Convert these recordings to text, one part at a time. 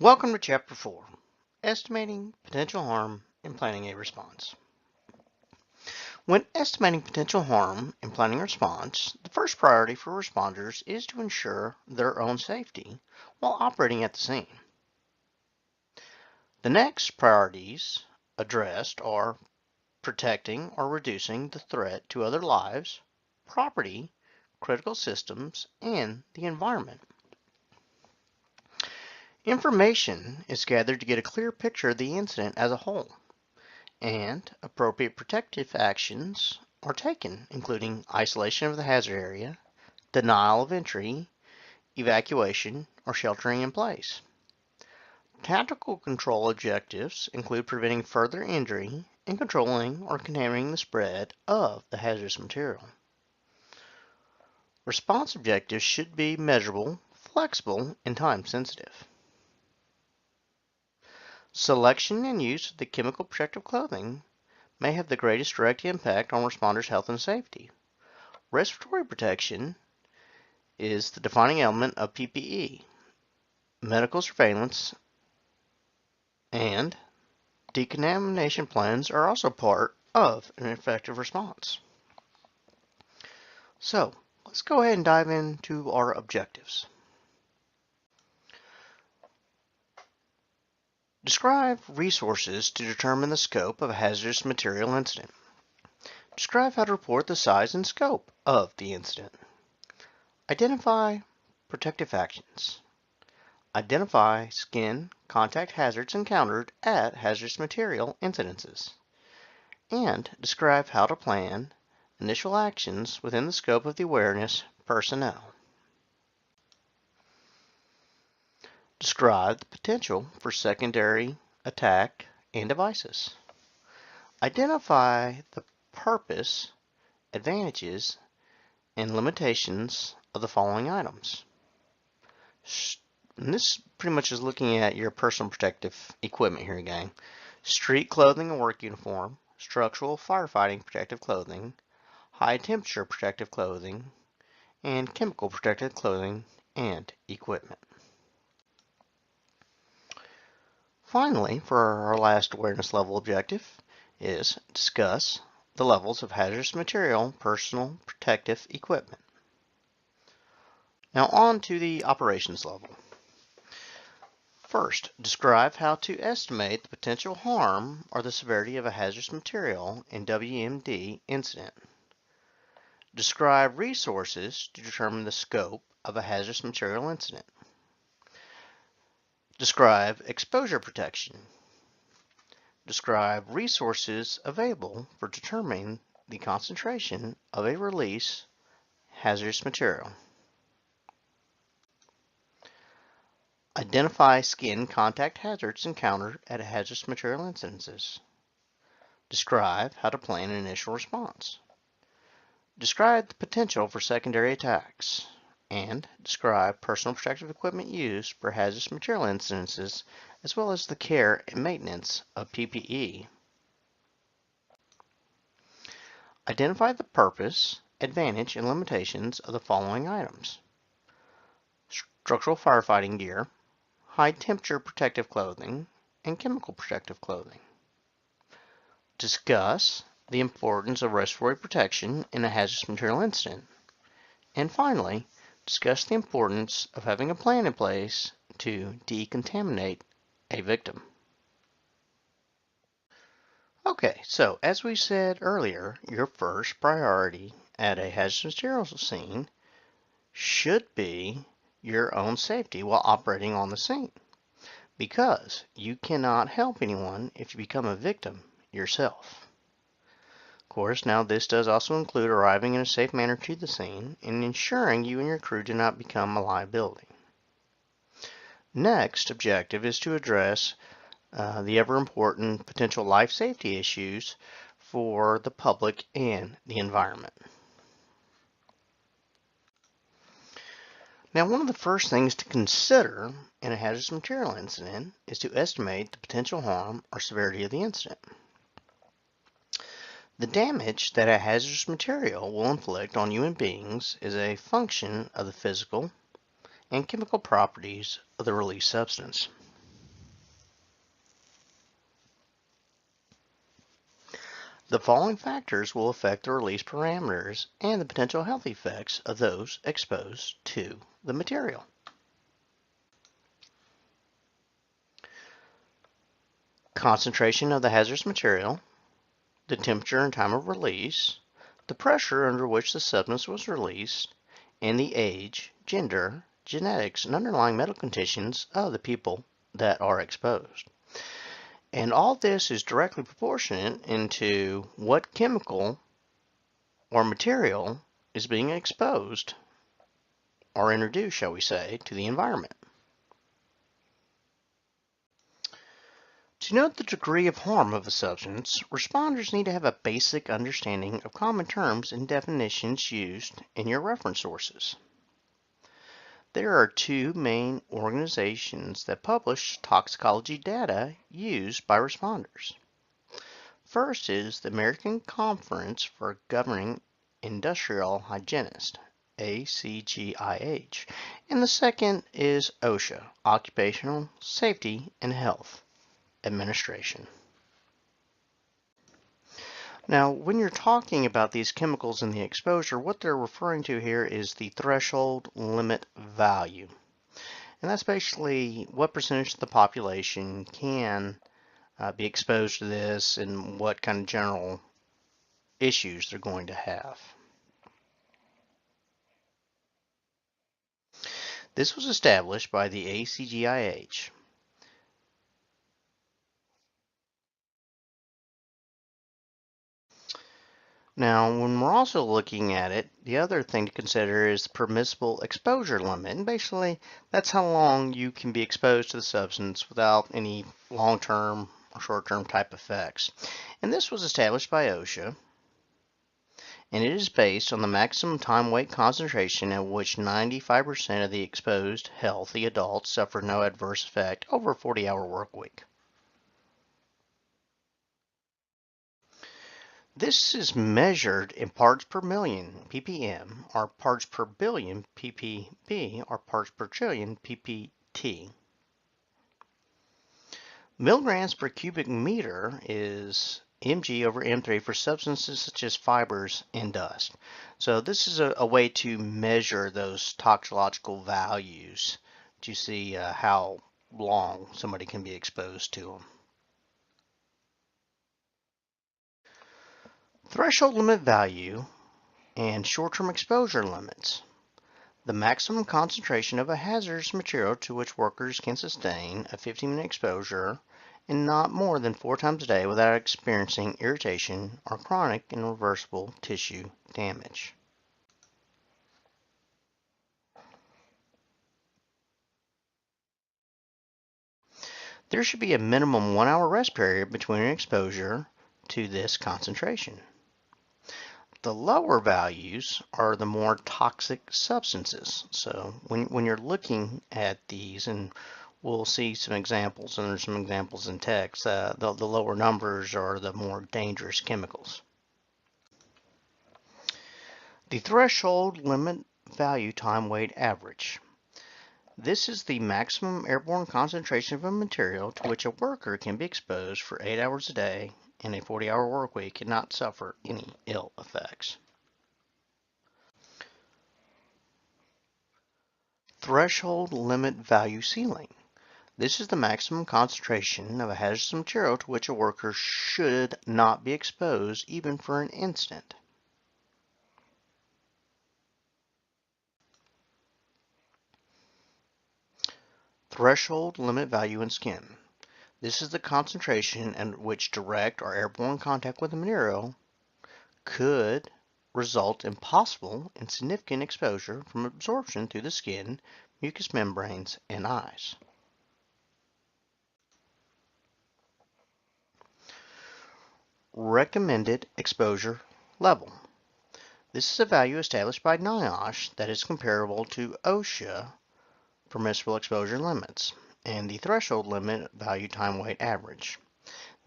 Welcome to Chapter 4, Estimating Potential Harm and Planning a Response. When estimating potential harm and planning a response, the first priority for responders is to ensure their own safety while operating at the scene. The next priorities addressed are protecting or reducing the threat to other lives, property, critical systems, and the environment. Information is gathered to get a clear picture of the incident as a whole, and appropriate protective actions are taken, including isolation of the hazard area, denial of entry, evacuation, or sheltering in place. Tactical control objectives include preventing further injury and controlling or contaminating the spread of the hazardous material. Response objectives should be measurable, flexible, and time sensitive. Selection and use of the chemical protective clothing may have the greatest direct impact on responders' health and safety. Respiratory protection is the defining element of PPE. Medical surveillance and decontamination plans are also part of an effective response. So, let's go ahead and dive into our objectives. Describe resources to determine the scope of a hazardous material incident. Describe how to report the size and scope of the incident. Identify protective actions. Identify skin contact hazards encountered at hazardous material incidences. And describe how to plan initial actions within the scope of the awareness personnel. Describe the potential for secondary attack and devices. Identify the purpose, advantages, and limitations of the following items. And this pretty much is looking at your personal protective equipment here, gang. Street clothing and work uniform, structural firefighting protective clothing, high temperature protective clothing, and chemical protective clothing and equipment. Finally, for our last awareness level objective is discuss the levels of hazardous material personal protective equipment. Now on to the operations level. First, describe how to estimate the potential harm or the severity of a hazardous material in WMD incident. Describe resources to determine the scope of a hazardous material incident. Describe exposure protection. Describe resources available for determining the concentration of a release hazardous material. Identify skin contact hazards encountered at hazardous material incidences. Describe how to plan an initial response. Describe the potential for secondary attacks. And describe personal protective equipment used for hazardous material incidences, as well as the care and maintenance of PPE. Identify the purpose, advantage, and limitations of the following items. Structural firefighting gear, high temperature protective clothing, and chemical protective clothing. Discuss the importance of respiratory protection in a hazardous material incident. And finally, discuss the importance of having a plan in place to decontaminate a victim. Okay, so as we said earlier, your first priority at a hazardous materials scene should be your own safety while operating on the scene, because you cannot help anyone if you become a victim yourself. Of course, now this does also include arriving in a safe manner to the scene and ensuring you and your crew do not become a liability. Next objective is to address the ever-important potential life safety issues for the public and the environment. Now, one of the first things to consider in a hazardous material incident is to estimate the potential harm or severity of the incident. The damage that a hazardous material will inflict on human beings is a function of the physical and chemical properties of the released substance. The following factors will affect the release parameters and the potential health effects of those exposed to the material. Concentration of the hazardous material, the temperature and time of release, the pressure under which the substance was released, and the age, gender, genetics, and underlying medical conditions of the people that are exposed. And all this is directly proportionate into what chemical or material is being exposed or introduced, shall we say, to the environment. To note the degree of harm of a substance, responders need to have a basic understanding of common terms and definitions used in your reference sources. There are two main organizations that publish toxicology data used by responders. First is the American Conference for Governing Industrial Hygienists, ACGIH, and the second is OSHA, Occupational Safety and Health Administration. Now, when you're talking about these chemicals and the exposure, what they're referring to here is the threshold limit value. And that's basically what percentage of the population can be exposed to this and what kind of general issues they're going to have. This was established by the ACGIH. Now, when we're also looking at it, the other thing to consider is the permissible exposure limit. And basically, that's how long you can be exposed to the substance without any long-term or short-term type effects. And this was established by OSHA. And it is based on the maximum time weight concentration at which 95% of the exposed healthy adults suffer no adverse effect over a 40-hour work week. This is measured in parts per million, ppm, or parts per billion, ppb, or parts per trillion, ppt. Milligrams per cubic meter is mg over m3 for substances such as fibers and dust. So this is a way to measure those toxicological values to see how long somebody can be exposed to them. Threshold limit value and short-term exposure limits. The maximum concentration of a hazardous material to which workers can sustain a 15-minute exposure and not more than 4 times a day without experiencing irritation or chronic and irreversible tissue damage. There should be a minimum 1-hour rest period between an exposure to this concentration. The lower values are the more toxic substances. So when you're looking at these, and we'll see some examples, and there's some examples in text, the lower numbers are the more dangerous chemicals. The threshold limit value time weight average. This is the maximum airborne concentration of a material to which a worker can be exposed for 8 hours a day in a 40-hour work week and not suffer any ill effects. Threshold limit value ceiling. This is the maximum concentration of a hazardous material to which a worker should not be exposed even for an instant. Threshold limit value in skin. This is the concentration at which direct or airborne contact with the material could result in possible and significant exposure from absorption through the skin, mucous membranes, and eyes. Recommended exposure level. This is a value established by NIOSH that is comparable to OSHA permissible exposure limits and the threshold limit value time weight average.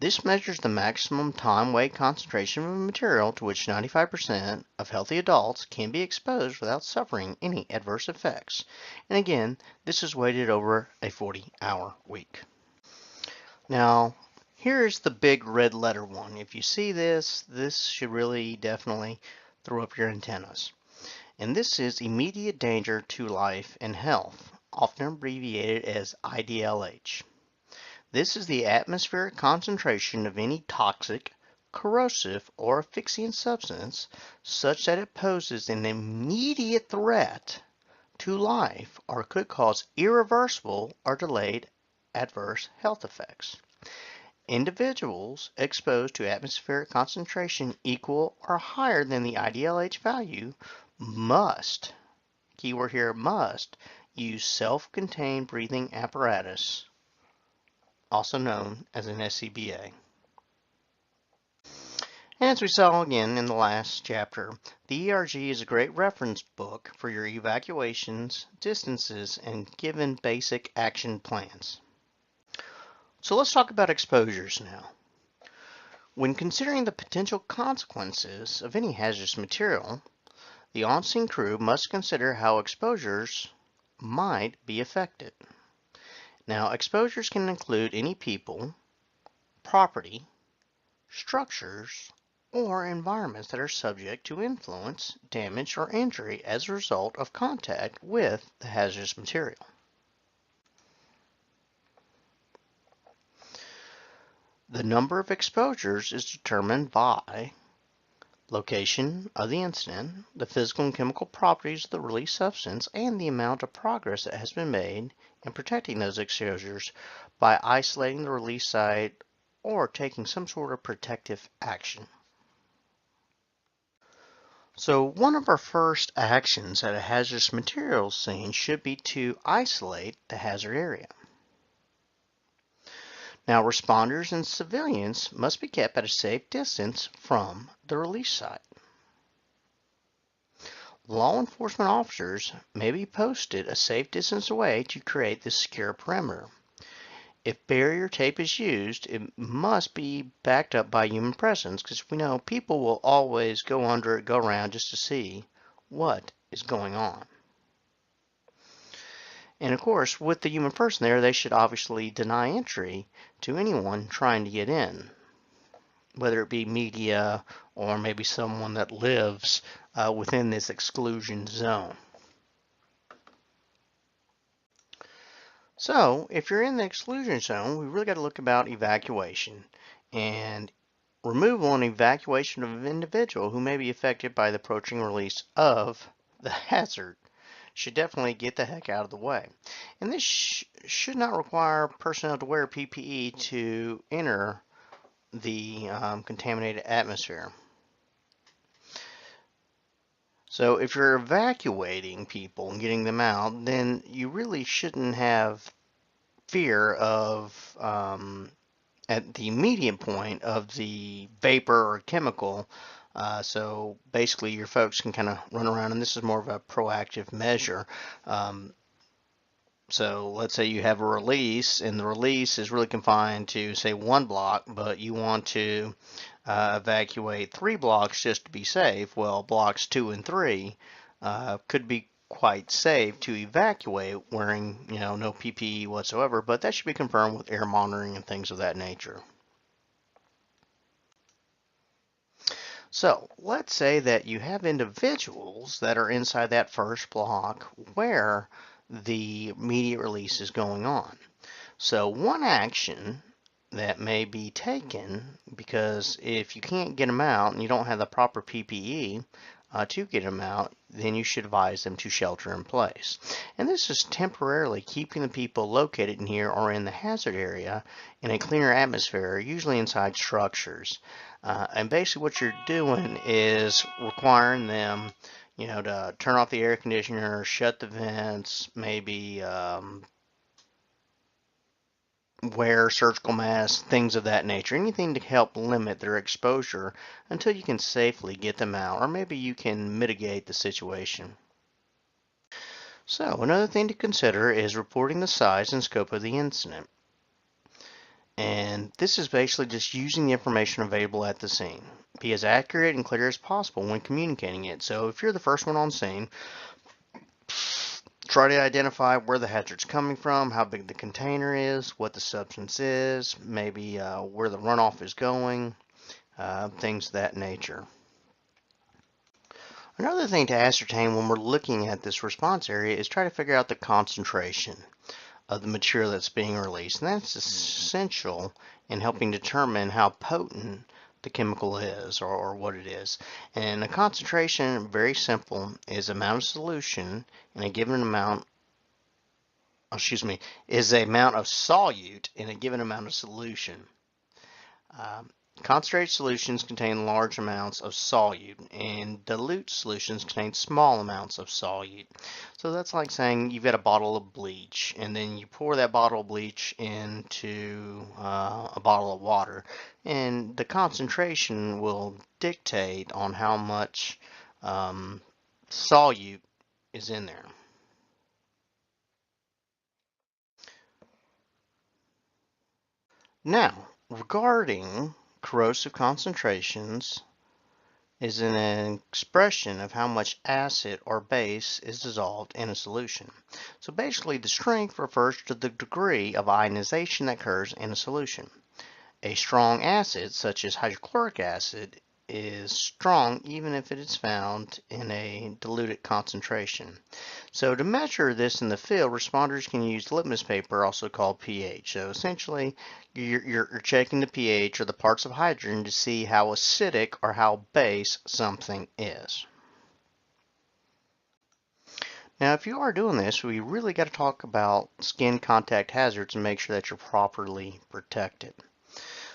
This measures the maximum time weight concentration of a material to which 95% of healthy adults can be exposed without suffering any adverse effects. And again, this is weighted over a 40-hour week. Now, Here's the big red letter one. If you see this, this should really definitely throw up your antennas. And this is immediate danger to life and health, often abbreviated as IDLH. This is the atmospheric concentration of any toxic, corrosive, or asphyxiant substance such that it poses an immediate threat to life or could cause irreversible or delayed adverse health effects. Individuals exposed to atmospheric concentration equal or higher than the IDLH value must, keyword here, must, use self-contained breathing apparatus, also known as an SCBA. As we saw again in the last chapter, the ERG is a great reference book for your evacuations, distances, and given basic action plans. So let's talk about exposures now. When considering the potential consequences of any hazardous material, the on-scene crew must consider how exposures might be affected. Now, exposures can include any people, property, structures, or environments that are subject to influence, damage, or injury as a result of contact with the hazardous material. The number of exposures is determined by location of the incident, the physical and chemical properties of the released substance, and the amount of progress that has been made in protecting those exposures by isolating the release site or taking some sort of protective action. So one of our first actions at a hazardous materials scene should be to isolate the hazard area. Now, responders and civilians must be kept at a safe distance from the release site. Law enforcement officers may be posted a safe distance away to create this secure perimeter. If barrier tape is used, it must be backed up by human presence, because we know people will always go under it, go around just to see what is going on. And of course, with the human person there, they should obviously deny entry to anyone trying to get in, whether it be media or maybe someone that lives within this exclusion zone. So, if you're in the exclusion zone, we really got to look about evacuation and removal and evacuation of an individual who may be affected by the approaching release of the hazard. Should definitely get the heck out of the way. And this should not require personnel to wear PPE to enter the contaminated atmosphere. So if you're evacuating people and getting them out, then you really shouldn't have fear of, at the immediate point, of the vapor or chemical. So basically your folks can kind of run around, and this is more of a proactive measure. So let's say you have a release, and the release is really confined to, say, 1 block, but you want to evacuate 3 blocks just to be safe. Well, blocks 2 and 3 could be quite safe to evacuate wearing, no PPE whatsoever, but that should be confirmed with air monitoring and things of that nature. So let's say that you have individuals that are inside that first block where the immediate release is going on. So one action that may be taken, because if you can't get them out and you don't have the proper PPE to get them out, then you should advise them to shelter in place. And this is temporarily keeping the people located in here or in the hazard area in a cleaner atmosphere, usually inside structures. And basically what you're doing is requiring them, to turn off the air conditioner, shut the vents, maybe wear surgical masks, things of that nature. Anything to help limit their exposure until you can safely get them out, or maybe you can mitigate the situation. So another thing to consider is reporting the size and scope of the incident. And this is basically just using the information available at the scene. Be as accurate and clear as possible when communicating it. So if you're the first one on scene, Try to identify where the hazard's coming from, how big the container is, what the substance is, maybe where the runoff is going, things of that nature. Another thing to ascertain when we're looking at this response area is try to figure out the concentration of the material that's being released. And that's essential in helping determine how potent the chemical is or what it is. And the concentration, very simple, is amount of solution in a given amount, is the amount of solute in a given amount of solution. Concentrated solutions contain large amounts of solute, and dilute solutions contain small amounts of solute. So that's like saying you've got a bottle of bleach, and then you pour that bottle of bleach into a bottle of water, and the concentration will dictate on how much solute is in there. Now, regarding corrosive concentrations is an expression of how much acid or base is dissolved in a solution. So basically the strength refers to the degree of ionization that occurs in a solution. A strong acid, such as hydrochloric acid, is strong even if it is found in a diluted concentration. So to measure this in the field, responders can use litmus paper, also called pH. So essentially, you're checking the pH or the parts of hydrogen to see how acidic or how base something is. Now, if you are doing this, we really got to talk about skin contact hazards and make sure that you're properly protected.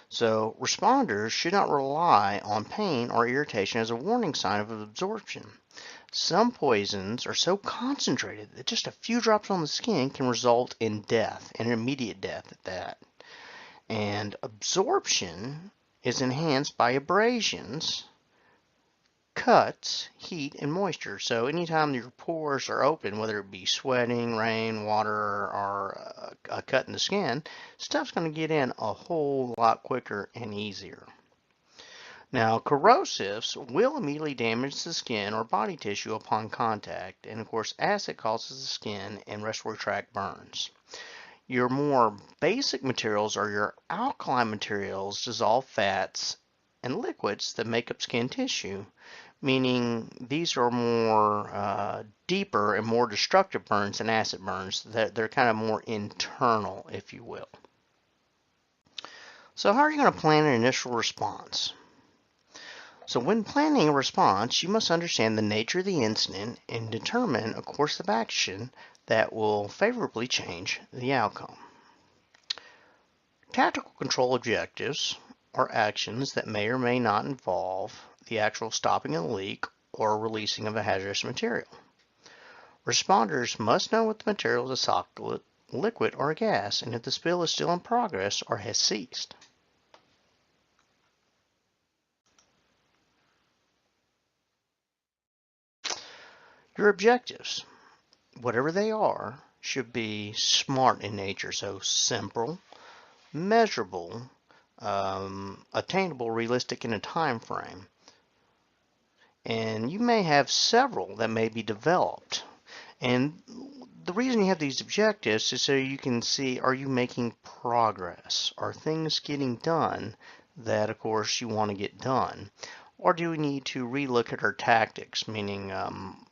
So responders should not rely on pain or irritation as a warning sign of absorption. Some poisons are so concentrated that just a few drops on the skin can result in death, and immediate death at that. And absorption is enhanced by abrasions, cuts, heat, and moisture. So anytime your pores are open, whether it be sweating, rain, water, or a cut in the skin, stuff's going to get in a whole lot quicker and easier. Now, corrosives will immediately damage the skin or body tissue upon contact, and of course, acid causes the skin and respiratory tract burns. Your more basic materials are your alkaline materials, dissolve fats, and liquids that make up skin tissue, meaning these are more deeper and more destructive burns than acid burns. They're kind of more internal, if you will. So how are you going to plan an initial response? So when planning a response, you must understand the nature of the incident and determine a course of action that will favorably change the outcome. Tactical control objectives are actions that may or may not involve the actual stopping of the leak or releasing of a hazardous material. Responders must know if the material is a solid, liquid, or a gas, and if the spill is still in progress or has ceased. Your objectives, whatever they are, should be smart in nature, so simple, measurable, attainable, realistic in a time frame. And you may have several that may be developed. And the reason you have these objectives is so you can see, are you making progress? Are things getting done that, of course, you want to get done? Or do we need to relook at our tactics, meaning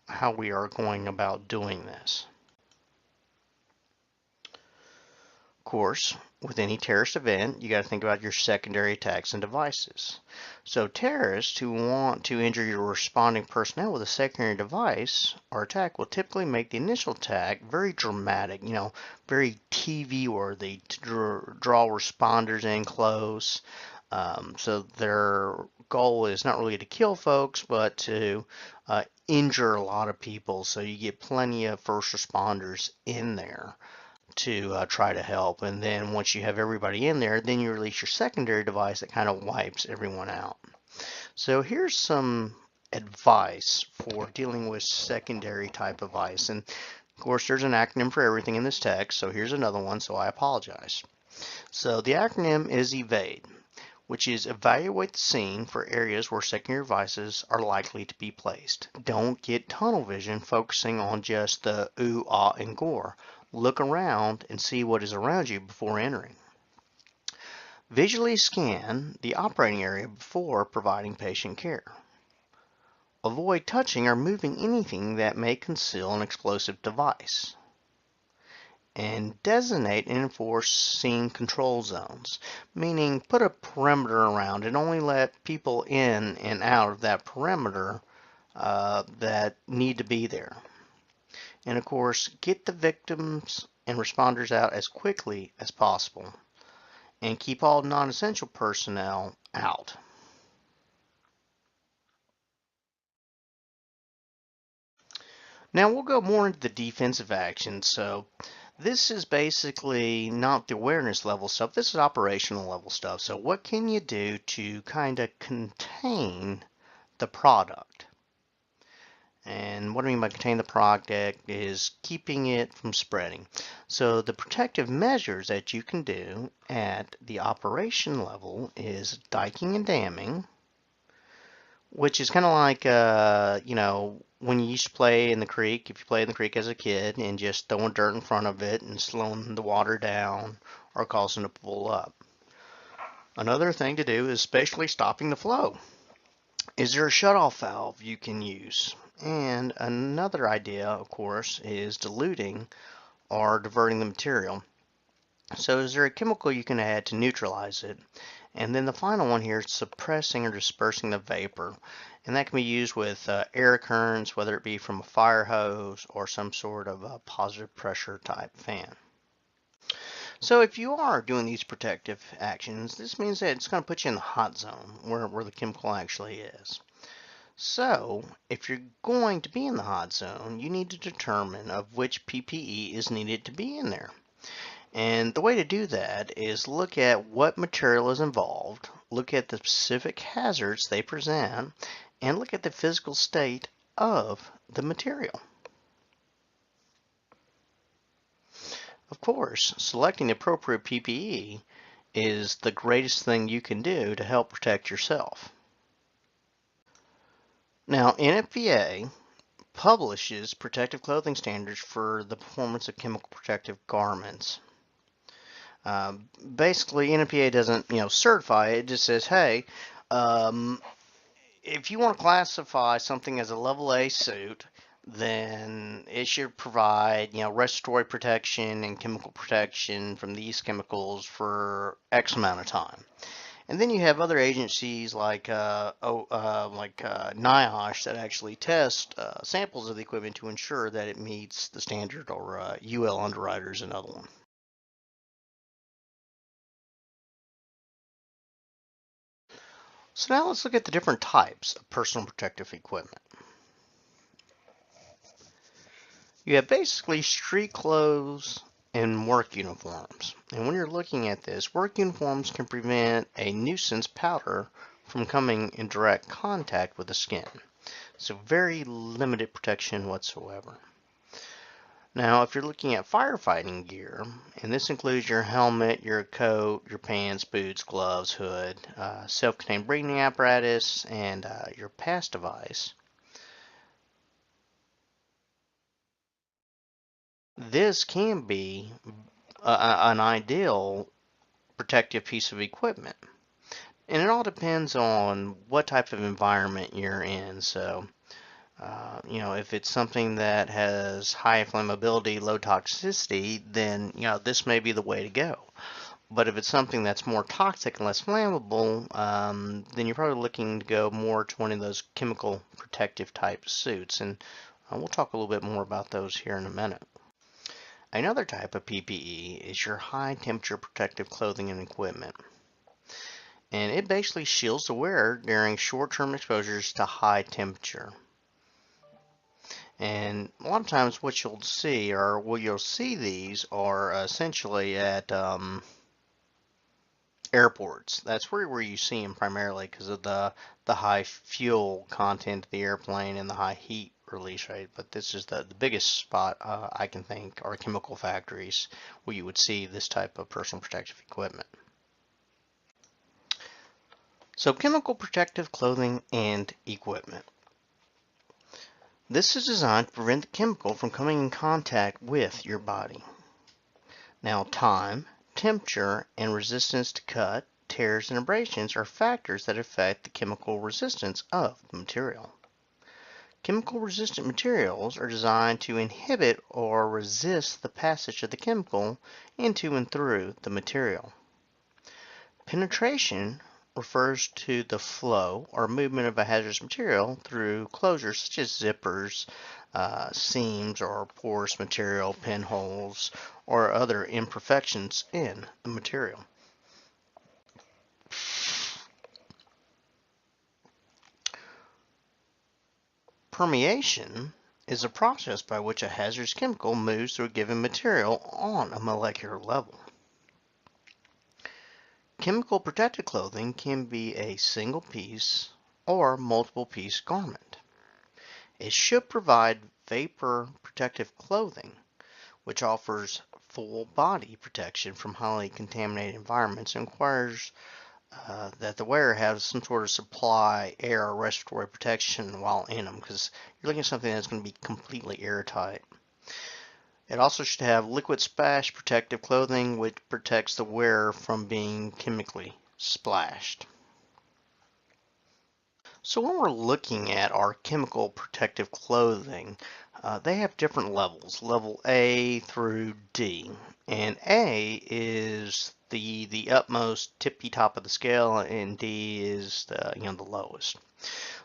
how we are going about doing this? Of course, with any terrorist event, you got to think about your secondary attacks and devices. So terrorists who want to injure your responding personnel with a secondary device or attack will typically make the initial attack very dramatic, very TV worthy to draw responders in close. So their goal is not really to kill folks, but to injure a lot of people. So you get plenty of first responders in there to try to help. And then once you have everybody in there, then you release your secondary device that kind of wipes everyone out. So here's some advice for dealing with secondary type of device. And of course, there's an acronym for everything in this text. So here's another one, so I apologize. So the acronym is EVADE, which is evaluate the scene for areas where secondary devices are likely to be placed. Don't get tunnel vision focusing on just the ooh, ah, and gore. Look around and see what is around you before entering. Visually scan the operating area before providing patient care. Avoid touching or moving anything that may conceal an explosive device. And designate and enforce scene control zones, meaning put a perimeter around and only let people in and out of that perimeter that need to be there. And of course, get the victims and responders out as quickly as possible, and keep all non-essential personnel out. Now we'll go more into the defensive actions. So this is basically not the awareness level stuff. This is operational level stuff. So what can you do to kind of contain the product? And what I mean by contain the product is keeping it from spreading. So the protective measures that you can do at the operation level is diking and damming, which is kind of like, when you used to play in the creek, if you played in the creek as a kid, and just throwing dirt in front of it and slowing the water down or causing it to pull up. Another thing to do is spatially stopping the flow. Is there a shutoff valve you can use? And another idea, of course, is diluting or diverting the material. So is there a chemical you can add to neutralize it? And then the final one here is suppressing or dispersing the vapor. And that can be used with air currents, whether it be from a fire hose or some sort of a positive pressure type fan. So if you are doing these protective actions, this means that it's going to put you in the hot zone where the chemical actually is. So if you're going to be in the hot zone, you need to determine of which PPE is needed to be in there. And the way to do that is look at what material is involved, look at the specific hazards they present, and look at the physical state of the material. Of course, selecting the appropriate PPE is the greatest thing you can do to help protect yourself. Now, NFPA publishes protective clothing standards for the performance of chemical protective garments. Basically, NFPA doesn't, certify it. It just says, hey, if you want to classify something as a level A suit, then it should provide, respiratory protection and chemical protection from these chemicals for X amount of time. And then you have other agencies like NIOSH that actually test samples of the equipment to ensure that it meets the standard, or UL Underwriters, another one. So now let's look at the different types of personal protective equipment. You have basically street clothes and work uniforms. And when you're looking at this, work uniforms can prevent a nuisance powder from coming in direct contact with the skin. So very limited protection whatsoever. Now, if you're looking at firefighting gear, and this includes your helmet, your coat, your pants, boots, gloves, hood, self-contained breathing apparatus, and your pass device, this can be an ideal protective piece of equipment. And it all depends on what type of environment you're in. So, if it's something that has high flammability, low toxicity, then, this may be the way to go. But if it's something that's more toxic and less flammable, then you're probably looking to go more to one of those chemical protective type suits. And we'll talk a little bit more about those here in a minute. Another type of PPE is your high temperature protective clothing and equipment. And it basically shields the wearer during short-term exposures to high temperature. And a lot of times what you'll see, or where you'll see these, are essentially at airports. That's where you see them primarily because of the high fuel content of the airplane and the high heat release rate. But this is the biggest spot I can think are chemical factories where you would see this type of personal protective equipment. So chemical protective clothing and equipment. This is designed to prevent the chemical from coming in contact with your body. Now, time, temperature, and resistance to cut, tears, and abrasions are factors that affect the chemical resistance of the material. Chemical resistant materials are designed to inhibit or resist the passage of the chemical into and through the material. Penetration refers to the flow or movement of a hazardous material through closures such as zippers, seams or porous material, pinholes, or other imperfections in the material. Permeation is a process by which a hazardous chemical moves through a given material on a molecular level. Chemical protective clothing can be a single piece or multiple piece garment. It should provide vapor protective clothing, which offers full body protection from highly contaminated environments and requires that the wearer has some sort of supply air or respiratory protection while in them, because you're looking at something that's going to be completely airtight. It also should have liquid splash protective clothing, which protects the wearer from being chemically splashed. So when we're looking at our chemical protective clothing, they have different levels, level A through D. And A is the utmost tippy top of the scale, and D is the lowest.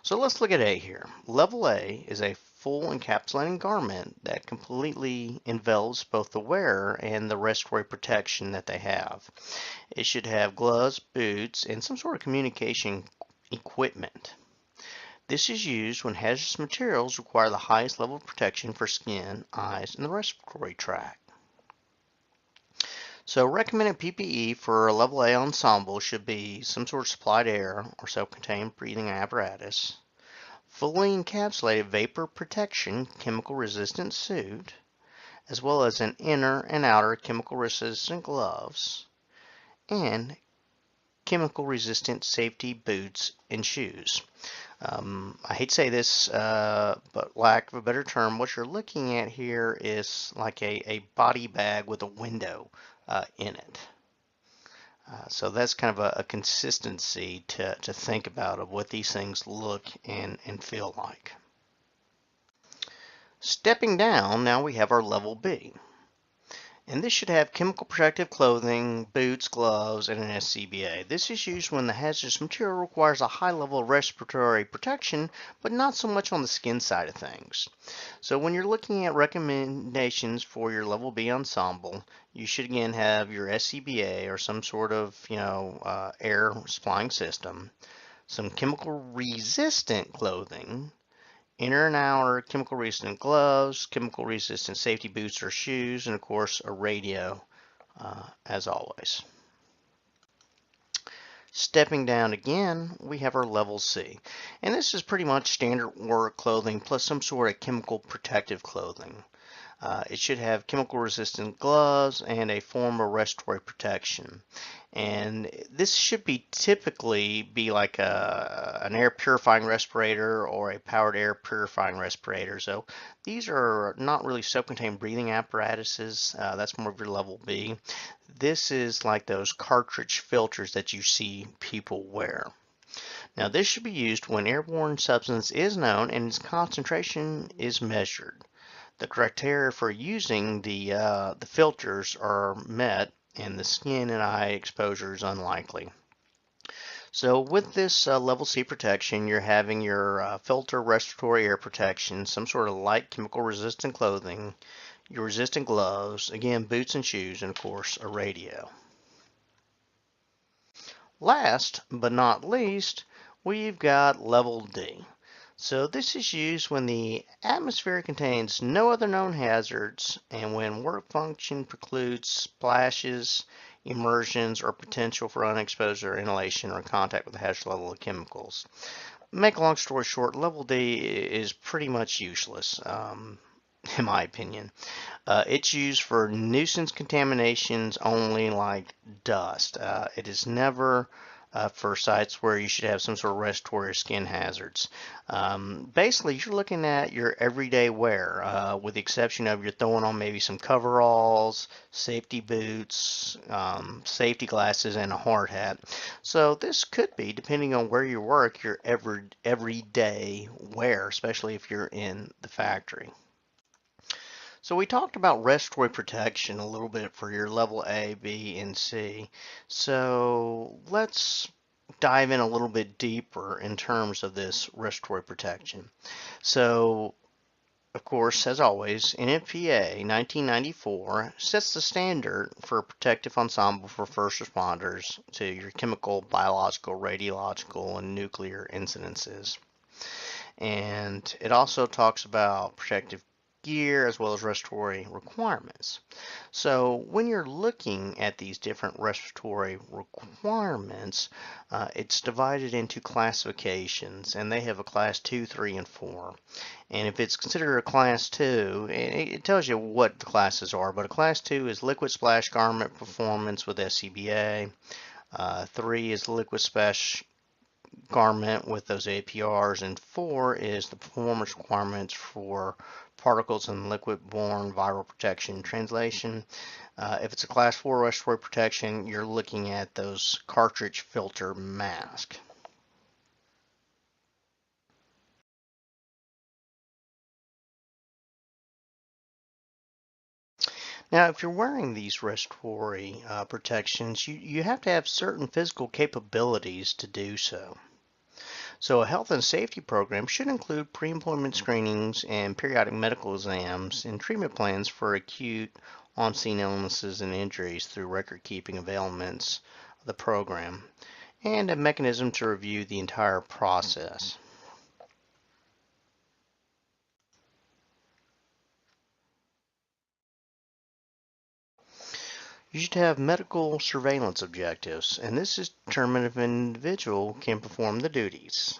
So let's look at A here. Level A is a full encapsulating garment that completely envelops both the wearer and the respiratory protection that they have. It should have gloves, boots, and some sort of communication equipment. This is used when hazardous materials require the highest level of protection for skin, eyes, and the respiratory tract. So recommended PPE for a level A ensemble should be some sort of supplied air or self-contained breathing apparatus, fully encapsulated vapor protection chemical resistant suit, as well as an inner and outer chemical resistant gloves, and chemical resistant safety boots and shoes. I hate to say this, but lack of a better term, what you're looking at here is like a body bag with a window in it. So that's kind of a consistency to think about of what these things look and feel like. Stepping down, now we have our level B. And this should have chemical protective clothing, boots, gloves, and an SCBA. This is used when the hazardous material requires a high level of respiratory protection, but not so much on the skin side of things. So when you're looking at recommendations for your level B ensemble, you should again have your SCBA or some sort of air supplying system, some chemical resistant clothing, inner and outer chemical resistant gloves, chemical resistant safety boots or shoes, and of course a radio as always. Stepping down again, we have our level C. And this is pretty much standard work clothing plus some sort of chemical protective clothing. It should have chemical resistant gloves and a form of respiratory protection. And this should typically be like an air purifying respirator or a powered air purifying respirator. So these are not really self-contained breathing apparatuses. That's more of your level B. This is like those cartridge filters that you see people wear. Now this should be used when airborne substance is known and its concentration is measured. The criteria for using the filters are met, and the skin and eye exposure is unlikely. So with this level C protection, you're having your filter respiratory air protection, some sort of light chemical resistant clothing, your resistant gloves, again boots and shoes, and of course a radio. Last but not least, we've got level D. So this is used when the atmosphere contains no other known hazards and when work function precludes splashes, immersions, or potential for unexposed or inhalation or contact with a hazardous level of chemicals. Make a long story short, level D is pretty much useless, in my opinion. It's used for nuisance contaminations only, like dust. It is never for sites where you should have some sort of respiratory or skin hazards. Basically, you're looking at your everyday wear, with the exception of you're throwing on maybe some coveralls, safety boots, safety glasses, and a hard hat. So this could be, depending on where you work, your everyday wear, especially if you're in the factory. So we talked about respiratory protection a little bit for your level A, B, and C. So let's dive in a little bit deeper in terms of this respiratory protection. So, of course, as always, NFPA 1994 sets the standard for a protective ensemble for first responders to your chemical, biological, radiological, and nuclear incidences. And it also talks about protective gear as well as respiratory requirements. So when you're looking at these different respiratory requirements, it's divided into classifications, and they have a class 2, 3, and 4. And if it's considered a class 2, it tells you what the classes are, but a class 2 is liquid splash garment performance with SCBA. 3 is liquid splash garment with those APRs, and 4 is the performance requirements for particles and liquid-borne viral protection. Translation, if it's a class 4 respiratory protection, you're looking at those cartridge filter masks. Now, if you're wearing these respiratory protections, you have to have certain physical capabilities to do so. So a health and safety program should include pre-employment screenings and periodic medical exams and treatment plans for acute on-scene illnesses and injuries through record-keeping of elements of the program, and a mechanism to review the entire process. You should have medical surveillance objectives, and this is determined if an individual can perform the duties.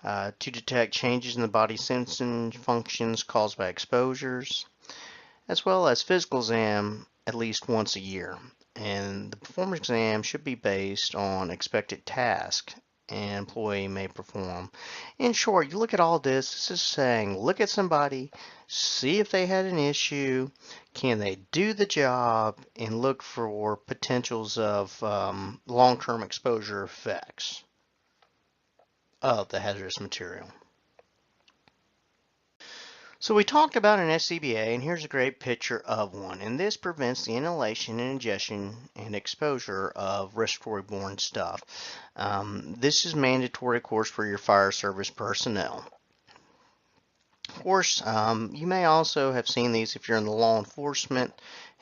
To detect changes in the body's sensing functions caused by exposures, as well as physical exam at least once a year. And the performance exam should be based on expected task an employee may perform. In short, you look at all this is saying, look at somebody, see if they had an issue, can they do the job, and look for potentials of long-term exposure effects of the hazardous material. So we talked about an SCBA, and here's a great picture of one. And this prevents the inhalation and ingestion and exposure of respiratory-borne stuff. This is mandatory, of course, for your fire service personnel. Of course, you may also have seen these if you're in the law enforcement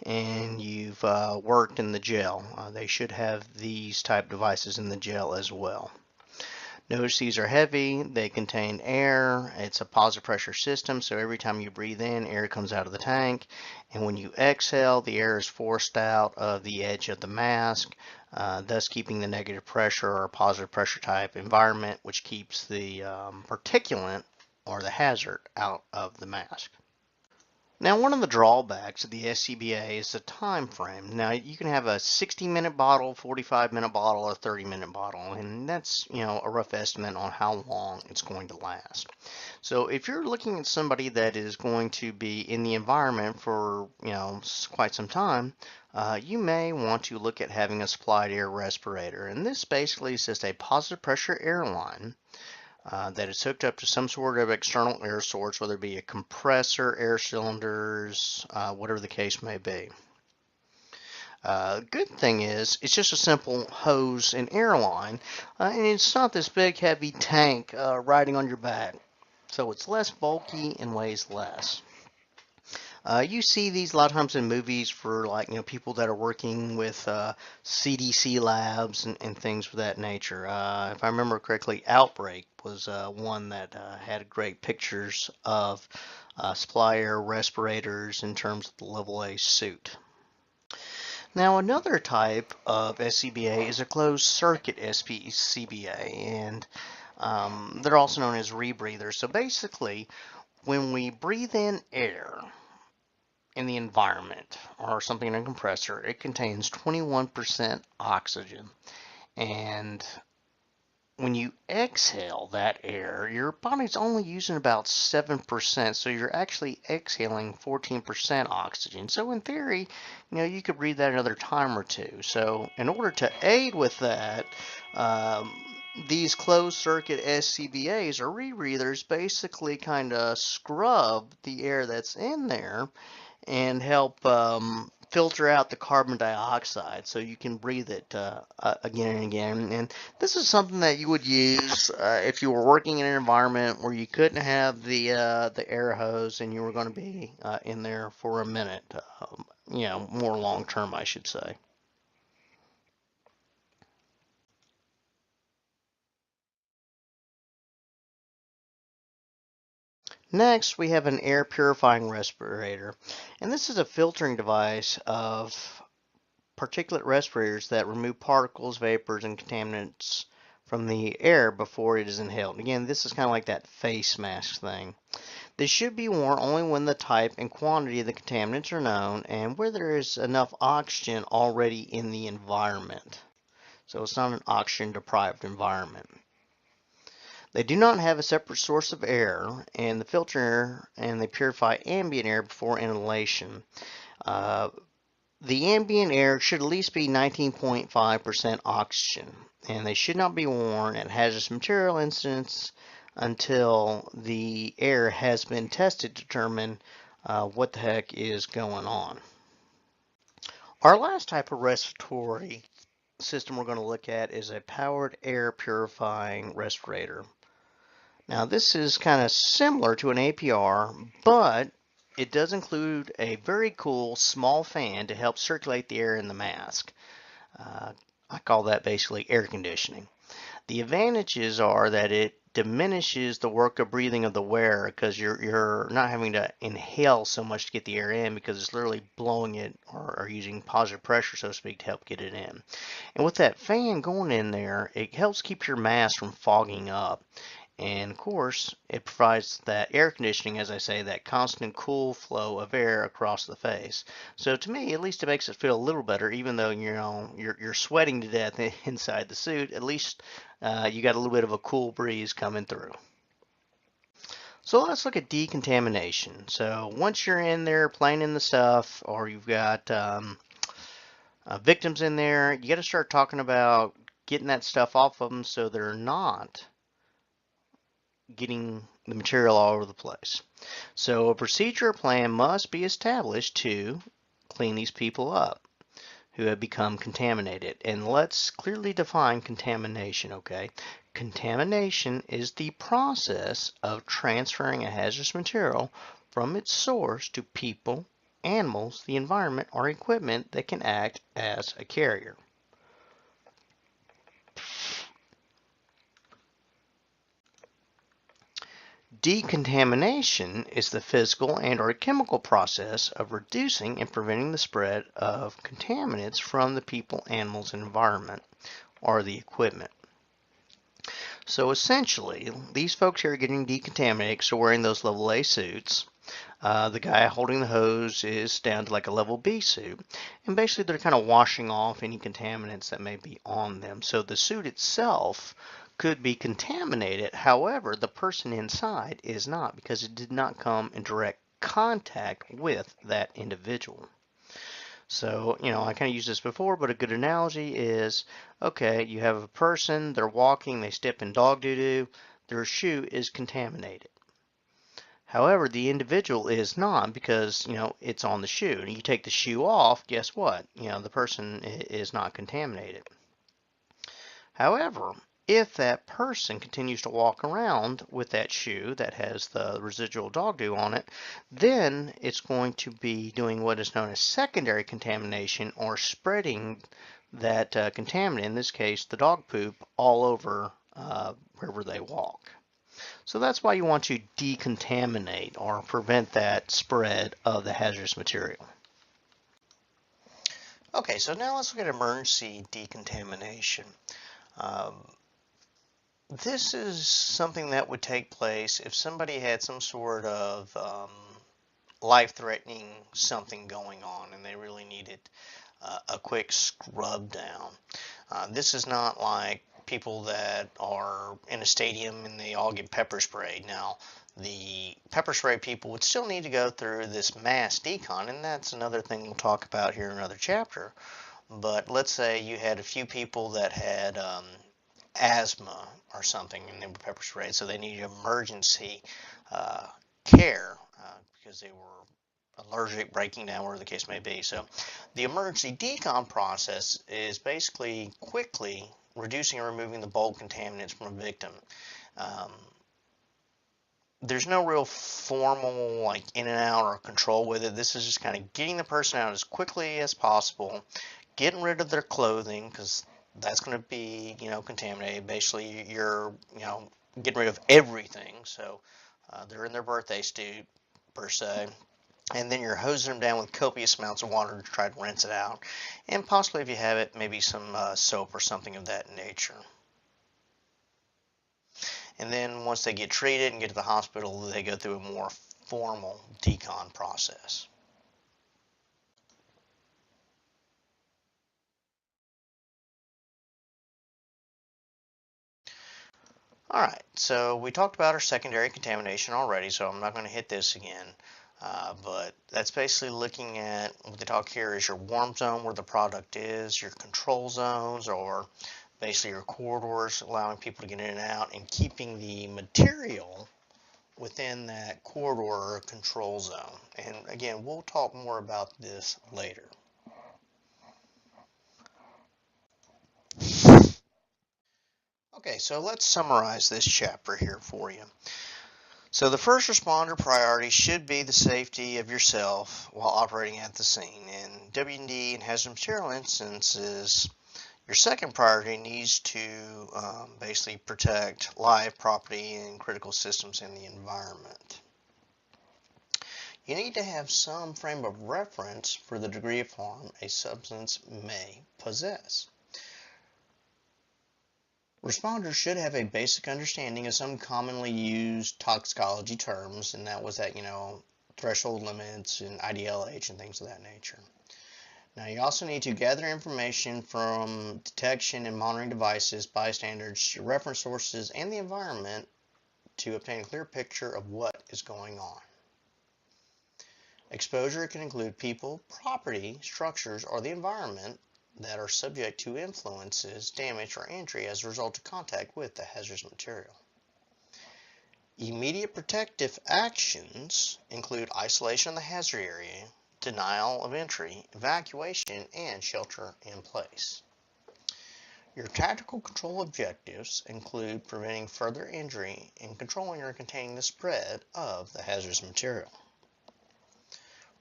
and you've worked in the jail. They should have these type devices in the jail as well. Notice these are heavy, they contain air, it's a positive pressure system, so every time you breathe in, air comes out of the tank, and when you exhale, the air is forced out of the edge of the mask, thus keeping the negative pressure or positive pressure type environment, which keeps the particulate or the hazard out of the mask. Now, one of the drawbacks of the SCBA is the time frame. Now, you can have a 60-minute bottle, 45-minute bottle, or 30-minute bottle, and that's, a rough estimate on how long it's going to last. So if you're looking at somebody that is going to be in the environment for, quite some time, you may want to look at having a supplied air respirator. And this basically is just a positive pressure air line that is hooked up to some sort of external air source, whether it be a compressor, air cylinders, whatever the case may be. Good thing is, it's just a simple hose and air line, and it's not this big heavy tank riding on your back, so it's less bulky and weighs less. You see these a lot of times in movies for people that are working with CDC labs and things of that nature. If I remember correctly, Outbreak was one that had great pictures of supply air respirators in terms of the level A suit. Now another type of SCBA is a closed circuit SCBA, and they're also known as rebreathers. So basically, when we breathe in air in the environment or something in a compressor, it contains 21% oxygen. And when you exhale that air, your body's only using about 7%, so you're actually exhaling 14% oxygen. So in theory, you could breathe that another time or two. So in order to aid with that, um, these closed circuit SCBAs or rebreathers basically kind of scrub the air that's in there and help filter out the carbon dioxide so you can breathe it again and again. And this is something that you would use if you were working in an environment where you couldn't have the air hose and you were going to be in there for a minute, more long term, I should say. Next, we have an air purifying respirator, and this is a filtering device of particulate respirators that remove particles, vapors, and contaminants from the air before it is inhaled. Again, this is kind of like that face mask thing. This should be worn only when the type and quantity of the contaminants are known and where there is enough oxygen already in the environment. So it's not an oxygen deprived environment. They do not have a separate source of air, and the filter and they purify ambient air before inhalation. Uh, The ambient air should at least be 19.5% oxygen, and they should not be worn at hazardous material incidents until the air has been tested to determine what the heck is going on. Our last type of respiratory system we're going to look at is a powered air purifying respirator. Now this is kind of similar to an APR, but it does include a very cool small fan to help circulate the air in the mask. I call that basically air conditioning. The advantages are that it diminishes the work of breathing of the wearer because you're not having to inhale so much to get the air in because it's literally blowing it or using positive pressure, so to speak, to help get it in. And with that fan going in there, it helps keep your mask from fogging up. And of course, it provides that air conditioning, as I say, that constant cool flow of air across the face. So to me, at least it makes it feel a little better, even though you're sweating to death inside the suit. At least you got a little bit of a cool breeze coming through. So let's look at decontamination. So once you're in there playing in the stuff, or you've got victims in there, you got to start talking about getting that stuff off of them so they're not getting the material all over the place. So a procedure plan must be established to clean these people up who have become contaminated. And let's clearly define contamination, okay? Contamination is the process of transferring a hazardous material from its source to people, animals, the environment, or equipment that can act as a carrier. Decontamination is the physical and or chemical process of reducing and preventing the spread of contaminants from the people, animals, and environment, or the equipment. So essentially, these folks here are getting decontaminated, so wearing those level A suits. The guy holding the hose is down to like a level B suit. And basically they're kind of washing off any contaminants that may be on them. So the suit itself could be contaminated. However, the person inside is not because it did not come in direct contact with that individual. So, I kind of used this before, but a good analogy is, okay, you have a person, they're walking, they step in dog doo-doo, their shoe is contaminated. However, the individual is not because, it's on the shoe. And you take the shoe off, guess what? The person is not contaminated. However, if that person continues to walk around with that shoe that has the residual dog dew on it, then it's going to be doing what is known as secondary contamination or spreading that contaminant, in this case the dog poop, all over wherever they walk. So that's why you want to decontaminate or prevent that spread of the hazardous material. Okay, so now let's look at emergency decontamination. This is something that would take place if somebody had some sort of life-threatening something going on and they really needed a quick scrub down. This is not like people that are in a stadium and they all get pepper sprayed. Now, the pepper spray people would still need to go through this mass decon, and that's another thing we'll talk about here in another chapter. But let's say you had a few people that had asthma or something and they were pepper sprayed, so they needed emergency uh, care because they were allergic, breaking down, whatever the case may be. So the emergency decon process is basically quickly reducing and removing the bulk contaminants from a victim. Um, there's no real formal like in and out or control with it. This is just kind of getting the person out as quickly as possible, getting rid of their clothing because that's going to be, contaminated. Basically, you're, getting rid of everything. So they're in their birthday suit per se. And then you're hosing them down with copious amounts of water to try to rinse it out. And possibly, if you have it, maybe some soap or something of that nature. And then once they get treated and get to the hospital, they go through a more formal decon process. Alright, so we talked about our secondary contamination already, so I'm not going to hit this again. But that's basically looking at what they talk here is your warm zone where the product is, your control zones, or basically your corridors allowing people to get in and out, and keeping the material within that corridor or control zone. And again, we'll talk more about this later. Okay, so let's summarize this chapter here for you. So the first responder priority should be the safety of yourself while operating at the scene. In W&D and hazardous material instances, your second priority needs to basically protect life, property, and critical systems in the environment. You need to have some frame of reference for the degree of harm a substance may possess. Responders should have a basic understanding of some commonly used toxicology terms, and that was that, threshold limits and IDLH and things of that nature. Now, you also need to gather information from detection and monitoring devices, bystanders, your reference sources, and the environment to obtain a clear picture of what is going on. Exposure can include people, property, structures, or the environment that are subject to influences, damage, or injury as a result of contact with the hazardous material. Immediate protective actions include isolation of the hazard area, denial of entry, evacuation, and shelter in place. Your tactical control objectives include preventing further injury and controlling or containing the spread of the hazardous material.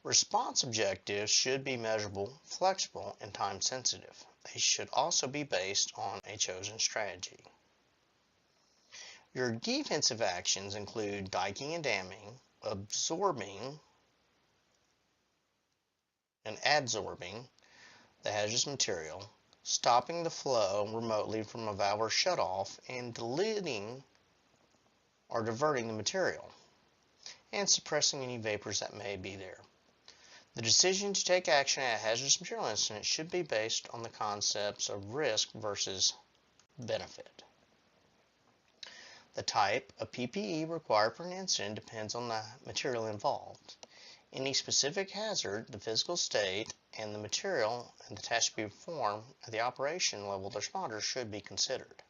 Response objectives should be measurable, flexible, and time sensitive. They should also be based on a chosen strategy. Your defensive actions include diking and damming, absorbing and adsorbing the hazardous material, stopping the flow remotely from a valve or shutoff, and diluting or diverting the material, and suppressing any vapors that may be there. The decision to take action at a hazardous material incident should be based on the concepts of risk versus benefit. The type of PPE required for an incident depends on the material involved. Any specific hazard, the physical state, and the material and the task to be performed at the operation level of the responder should be considered.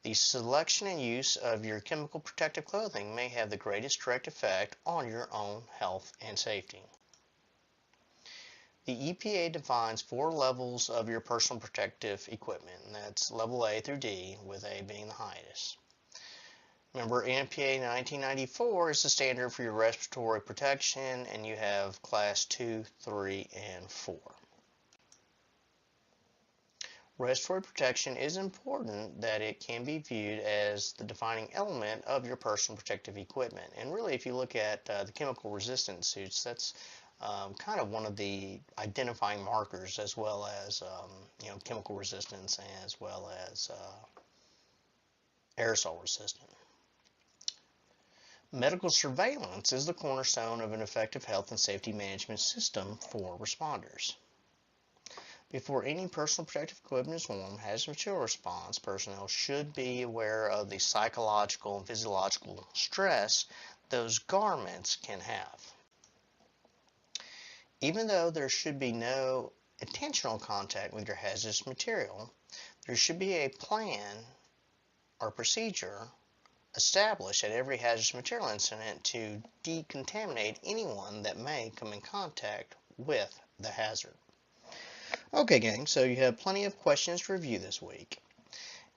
The selection and use of your chemical protective clothing may have the greatest direct effect on your own health and safety. The EPA defines 4 levels of your personal protective equipment, and that's level A through D, with A being the highest. Remember, EPA 1994 is the standard for your respiratory protection, and you have class 2, 3, and 4. Respiratory protection is important that it can be viewed as the defining element of your personal protective equipment. And really, if you look at the chemical resistant suits, that's kind of one of the identifying markers, as well as chemical resistance, as well as aerosol resistant. Medical surveillance is the cornerstone of an effective health and safety management system for responders. Before any personal protective equipment is worn, hazardous material response personnel should be aware of the psychological and physiological stress those garments can have. Even though there should be no intentional contact with your hazardous material, there should be a plan or procedure established at every hazardous material incident to decontaminate anyone that may come in contact with the hazard. Okay, gang, so you have plenty of questions to review this week.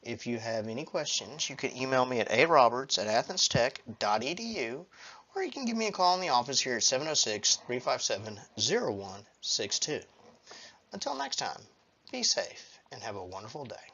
If you have any questions, you can email me at aroberts@athenstech.edu, or you can give me a call in the office here at 706-357-0162. Until next time, be safe and have a wonderful day.